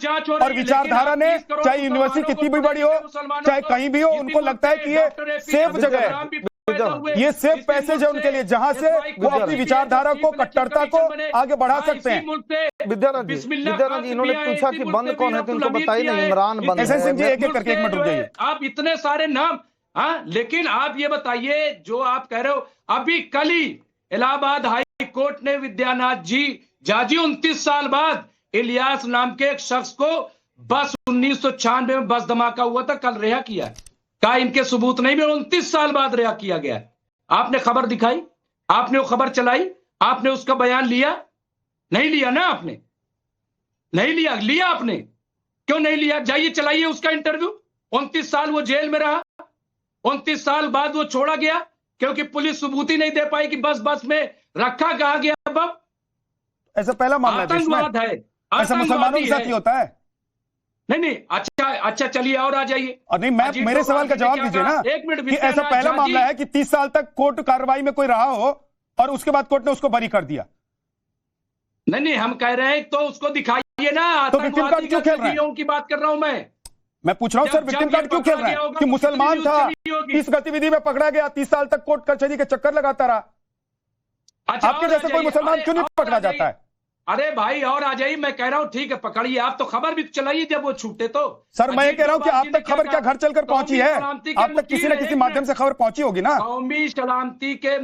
जांच हो रही है, और विचारधारा ने, चाहे यूनिवर्सिटी कितनी भी बड़ी हो, चाहे कहीं भी हो, उनको लगता है कि ये सेफ जगह है, ये सेफ पैसेज है उनके लिए, जहां से वो अपनी विचारधारा को, कट्टरता को आगे बढ़ा सकते हैं। विद्यानंद जी इन्होंने पूछा कि बंद कौन है, तो इनको बताइए ना, इमरान बंद है। सिंह जी एक एक करके 1 मिनट रुक जाइए। आप इतने सारे नाम, हाँ, लेकिन आप ये बताइए, जो आप कह रहे हो, अभी कल ही इलाहाबाद हाई कोर्ट ने विद्यानाथ जी जाजी 29 साल बाद इलियास नाम के एक शख्स को बस 1996 में बस धमाका हुआ था, कल रिहा किया है। कहा इनके सबूत नहीं में 29 साल बाद रिहा किया गया है। आपने खबर दिखाई, आपने वो खबर चलाई, आपने उसका बयान लिया? नहीं लिया ना आपने, नहीं लिया। लिया आपने, क्यों नहीं लिया? जाइए चलाइए उसका इंटरव्यू। 29 साल वो जेल में रहा, 29 साल बाद वो छोड़ा गया क्योंकि पुलिस सबूत ही नहीं दे पाई कि बस में रखा कहा गया। अब ऐसा पहला मामला है देश में, ऐसा मुसलमानों के साथ ही होता है? नहीं, अच्छा चलिए और आ जाइए। और नहीं, मैं मेरे सवाल का जवाब दीजिए ना, एक मिनट। कि ऐसा पहला मामला है कि 30 साल तक कोर्ट कार्रवाई में कोई रहा हो और उसके बाद कोर्ट ने उसको बरी कर दिया? नहीं, हम कह रहे हैं तो उसको दिखाइए ना। तो विक्टिम कार्ड क्यों खेल रहे हैं? उनकी बात कर रहा हूं मैं पूछ रहा हूं सर, विक्टिम कार्ड क्यों खेल रहे हैं? कि मुसलमान था, इस गतिविधि में पकड़ा गया, 30 साल तक कोर्ट कचहरी के चक्कर लगाता रहा। आपके जैसे कोई मुसलमान क्यों नहीं पकड़ा जाता है? अरे भाई और आ जाइए, मैं कह रहा हूं ठीक है पकड़िए, आप तो खबर भी चलाइए जब वो छूटे तो। सर मैं ये कह रहा हूं कि आप तक खबर क्या घर चलकर पहुंची है? आप तक किसी न किसी माध्यम से खबर पहुंची होगी ना। कौमी सलामती के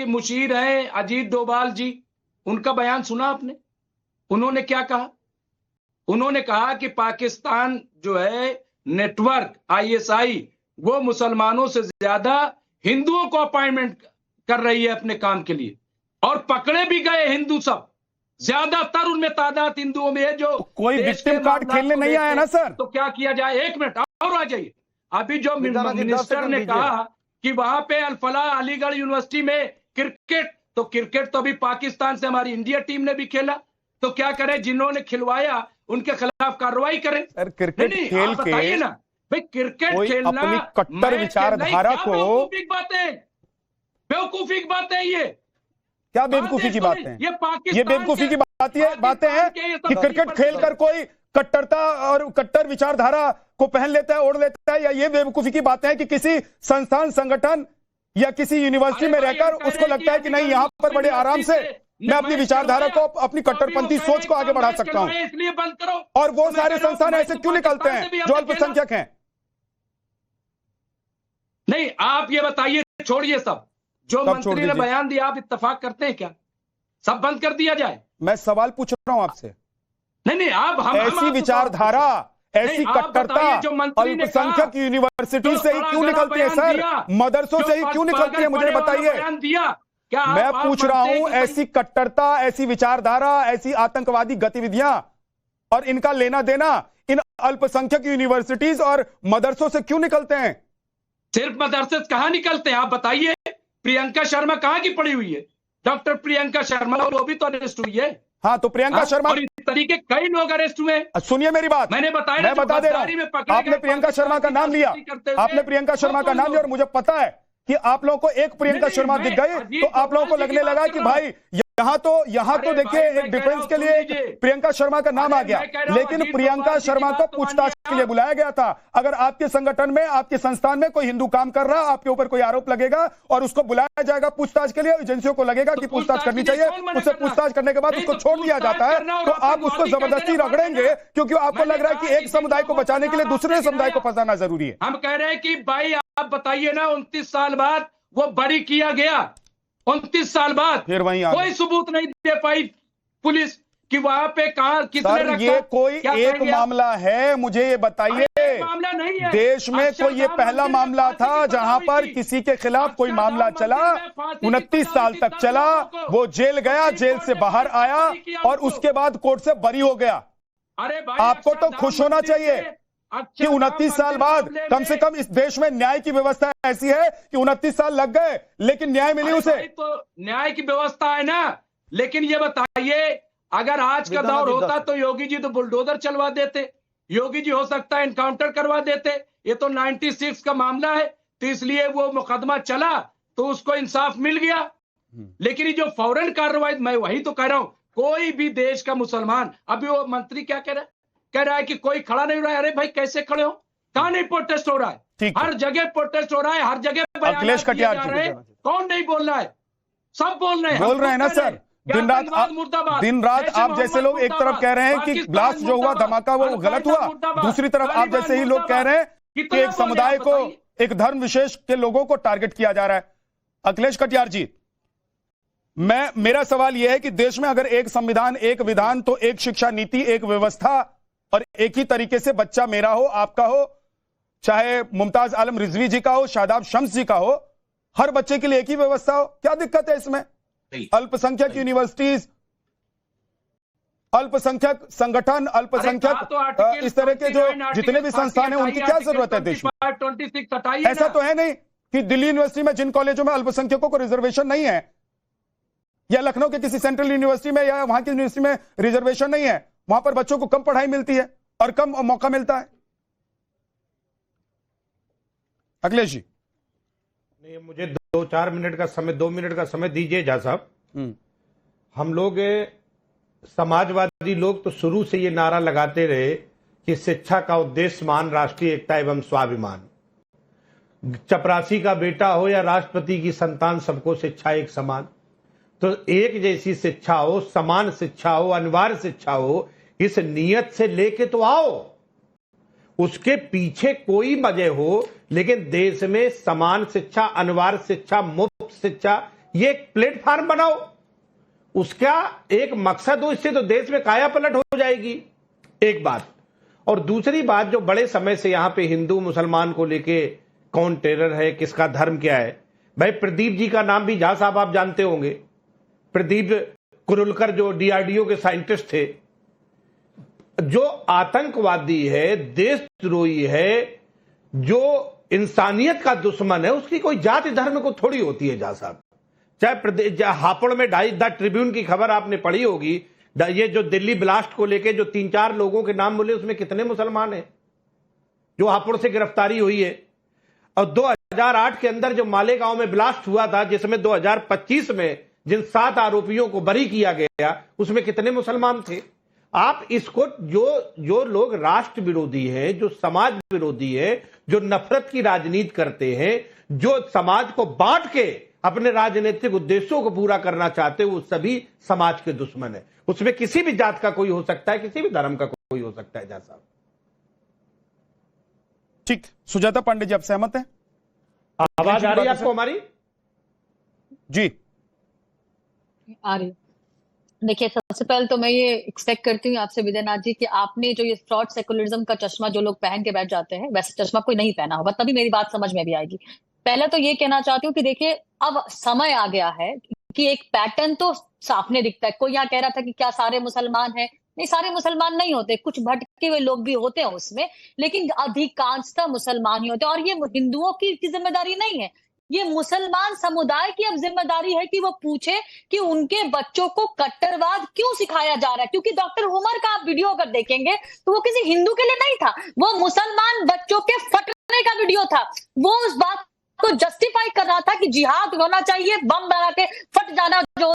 मुशीर हैं अजीत डोभाल जी, उनका बयान सुना आपने? उन्होंने क्या कहा? उन्होंने कहा कि पाकिस्तान जो है नेटवर्क ISI वो मुसलमानों से ज्यादा हिंदुओं को अपॉइंटमेंट कर रही है अपने काम के लिए, और पकड़े भी गए हिंदू सब, ज्यादातर उनमें तादाद हिंदुओं में है। जो तो कोई विक्टिम कार्ड खेलने नहीं आया ना सर? तो क्या किया जाए? 1 मिनट और आ जाइए। अभी जो मिनिस्टर ने कहा कि वहां पे अल-फलाह अलीगढ़ यूनिवर्सिटी में क्रिकेट, तो क्रिकेट तो अभी पाकिस्तान से हमारी इंडिया टीम ने भी खेला, तो क्या करें? जिन्होंने खिलवाया उनके खिलाफ कार्रवाई करें। सर क्रिकेट खेल के बताइए ना भाई, क्रिकेट खेलना अपनी कट्टर विचारधारा को, बेवकूफी की बात है ये। क्या बेवकूफी की बात है? ये बेवकूफी की बातें हैं कि क्रिकेट खेलकर कोई कट्टरता और कट्टर विचारधारा को पहन लेता है, ओढ़ लेता है, या ये बेवकूफी की बातें हैं कि किसी संस्थान, संगठन या किसी यूनिवर्सिटी में रहकर उसको लगता है कि नहीं यहां पर बड़े आराम से मैं अपनी विचारधारा को, अपनी कट्टरपंथी सोच को आगे बढ़ा सकता हूं। इसलिए बंद करो। और वो सारे संस्थान ऐसे क्यों निकलते हैं जो अल्पसंख्यक हैं? नहीं, आप ये बताइए, छोड़िए सब जो मंत्री ने बयान दिया, आप इत्तेफाक करते हैं क्या सब बंद कर दिया जाए? मैं सवाल पूछ रहा हूं आपसे। नहीं, आप ऐसी विचारधारा, ऐसी कट्टरता अल्पसंख्यक यूनिवर्सिटी से ही क्यों निकलती है सर? मदरसों से ही क्यों निकलती है? मुझे बताइए। मैं पूछ रहा हूं, ऐसी कट्टरता, ऐसी विचारधारा, ऐसी आतंकवादी गतिविधियां और इनका लेना देना इन अल्पसंख्यक यूनिवर्सिटीज और मदरसों से क्यों निकलते हैं? सिर्फ मदरसे कहां निकलते हैं आप बताइए? प्रियंका शर्मा कहां की पड़ी हुई है? डॉक्टर प्रियंका शर्मा, वो भी तो अरेस्ट हुई है। हाँ, तो प्रियंका शर्मा और इस तरीके कई लोग अरेस्ट हुए। सुनिए मेरी बात, मैंने बताया, मैं बता दे रहा हूं। आपने प्रियंका शर्मा का नाम लिया, आपने प्रियंका शर्मा का नाम लिया, और मुझे पता है कि आप लोगों को एक प्रियंका शर्मा दिख गई तो आप लोगों को लगने लगा कि भाई यहां तो देखिए एक डिफेंस के लिए एक प्रियंका शर्मा का नाम आ गया, लेकिन प्रियंका शर्मा को पूछताछ के लिए बुलाया गया था। अगर आपके संगठन में, आपके संस्थान में कोई हिंदू काम कर रहा, आपके ऊपर कोई आरोप लगेगा और उसको बुलाया जाएगा पूछताछ के लिए, एजेंसियों को लगेगा कि पूछताछ करनी चाहिए, उससे पूछताछ करने के बाद उसको छोड़ दिया जाता है, तो आप उसको जबरदस्ती रगड़ेंगे क्योंकि आपको लग रहा है कि एक समुदाय को बचाने के लिए दूसरे समुदाय को फंसाना जरूरी है। हम कह रहे हैं कि भाई आप बताइए ना, 29 साल बाद वो बरी किया गया, 29 साल बाद फिर वहीं कोई सबूत नहीं दे पाई पुलिस कि वहां पे कहां किसने रखा। ये कोई एक मामला है? मुझे ये बताइए, मामला नहीं है देश में कोई ये पहला मामला था जहां पर किसी के खिलाफ कोई मामला चला, 29 साल तक चला, वो जेल गया, जेल से बाहर आया और उसके बाद कोर्ट से बरी हो गया। अरे भाई, आपको तो खुश होना चाहिए कि 29 साल बाद कम से कम इस देश में न्याय की व्यवस्था ऐसी है कि 29 साल लग गए लेकिन न्याय मिली उसे। तो न्याय की व्यवस्था है ना, लेकिन ये बताइए, अगर आज का दौर होता तो योगी जी तो बुलडोजर चलवा देते, योगी जी हो सकता है एनकाउंटर करवा देते। ये तो 96 का मामला है, तो इसलिए वो मुकदमा चला तो उसको इंसाफ मिल गया। लेकिन ये जो फौरन कार्रवाई, मैं वही तो कह रहा हूं, कोई भी देश का मुसलमान, अभी वो मंत्री क्या कह रहा है, कह रहा है कि कोई खड़ा नहीं हो रहा है। अरे भाई कैसे खड़े हो? कहां नहीं प्रोटेस्ट हो रहा है? ठीक है। हर जगह प्रोटेस्ट हो रहा है, हर जगह अखिलेश कटियार जी, कौन नहीं बोल रहा है? सब बोल रहे हैं। बोल रहे हैं ना सर। दिन रात आप जैसे लोग एक तरफ कह रहे हैं कि ब्लास्ट जो हुआ, धमाका वो गलत हुआ, दूसरी तरफ आप जैसे ही लोग कह रहे हैं कि एक समुदाय को, एक धर्म विशेष के लोगों को टारगेट किया जा रहा है। अखिलेश कटियार जी, मेरा सवाल यह है कि देश में अगर एक संविधान, एक विधान, तो एक शिक्षा नीति, एक व्यवस्था, और एक ही तरीके से बच्चा मेरा हो, आपका हो, चाहे मुमताज आलम रिजवी जी का हो, शादाब शम्स जी का हो, हर बच्चे के लिए एक ही व्यवस्था हो, क्या दिक्कत है इसमें? अल्पसंख्यक यूनिवर्सिटीज, अल्पसंख्यक संगठन, अल्पसंख्यक इस तरह के जो जितने भी संस्थान हैं, उनकी क्या जरूरत है देश में? ऐसा तो है नहीं कि दिल्ली यूनिवर्सिटी में जिन कॉलेजों में अल्पसंख्यकों को रिजर्वेशन नहीं है, या लखनऊ के किसी सेंट्रल यूनिवर्सिटी में या वहां की यूनिवर्सिटी में रिजर्वेशन नहीं है, वहां पर बच्चों को कम पढ़ाई मिलती है और कम मौका मिलता है। अखिलेश जी, नहीं, मुझे 2 मिनट का समय दीजिए झा साहब। हम लोग समाजवादी लोग तो शुरू से ये नारा लगाते रहे कि शिक्षा का उद्देश्य मान राष्ट्रीय एकता एवं स्वाभिमान। चपरासी का बेटा हो या राष्ट्रपति की संतान, सबको शिक्षा एक समान। तो एक जैसी शिक्षा हो, समान शिक्षा हो, अनिवार्य शिक्षा हो, इस नियत से लेके तो आओ। उसके पीछे कोई वजह हो, लेकिन देश में समान शिक्षा, अनिवार्य शिक्षा, मुफ्त शिक्षा, ये एक प्लेटफॉर्म बनाओ। उसका एक मकसद हो, इससे तो देश में काया पलट हो जाएगी। एक बात। और दूसरी बात, जो बड़े समय से यहां पे हिंदू मुसलमान को लेके कौन टेरर है, किसका धर्म क्या है, भाई प्रदीप जी का नाम भी झा साहब आप जानते होंगे। प्रदीप कुरुलकर जो डीआरडीओ के साइंटिस्ट थे, जो आतंकवादी है, देशद्रोही है, जो इंसानियत का दुश्मन है, उसकी कोई जाति धर्म को थोड़ी होती है झा साहब। चाहे हापुड़ में द ट्रिब्यून की खबर आपने पढ़ी होगी, ये जो दिल्ली ब्लास्ट को लेके जो 3-4 लोगों के नाम बोले, उसमें कितने मुसलमान हैं जो हापुड़ से गिरफ्तारी हुई है। और 2008 के अंदर जो मालेगांव में ब्लास्ट हुआ था, जिसमें 2025 में जिन 7 आरोपियों को बरी किया गया, उसमें कितने मुसलमान थे? आप इसको जो लोग राष्ट्र विरोधी हैं, जो समाज विरोधी है, जो नफरत की राजनीति करते हैं, जो समाज को बांट के अपने राजनीतिक उद्देश्यों को पूरा करना चाहते हैं, वो सभी समाज के दुश्मन है। उसमें किसी भी जात का कोई हो सकता है, किसी भी धर्म का कोई हो सकता है। जैसा ठीक, सुजाता पांडे जी, आप सहमत हैं? आवाज आ रही है आपको हमारी? जी आ रही। देखिए, सबसे पहले तो मैं ये एक्सपेक्ट करती हूँ आपसे विजयनाथ जी कि आपने जो ये फ्रॉड सेकुलरिज्म का चश्मा जो लोग पहन के बैठ जाते हैं, वैसे चश्मा कोई नहीं पहना होगा, तभी मेरी बात समझ में भी आएगी। पहले तो ये कहना चाहती हूँ कि देखिए, अब समय आ गया है कि एक पैटर्न तो सामने दिखता है। कोई यहाँ कह रहा था कि क्या सारे मुसलमान हैं? नहीं, सारे मुसलमान नहीं होते, कुछ भटके हुए लोग भी होते हैं उसमें, लेकिन अधिकांशतः मुसलमान ही होते हैं। और ये हिंदुओं की जिम्मेदारी नहीं है, ये मुसलमान समुदाय की अब जिम्मेदारी है कि वो पूछे कि उनके बच्चों को कट्टरवाद क्यों सिखाया जा रहा है। क्योंकि डॉक्टर उमर का आप वीडियो अगर देखेंगे तो वो किसी हिंदू के लिए नहीं था, वो मुसलमान बच्चों के फटने का वीडियो था। वो उस बात को जस्टिफाई कर रहा था कि जिहाद होना चाहिए, बम बना के फट जाना जो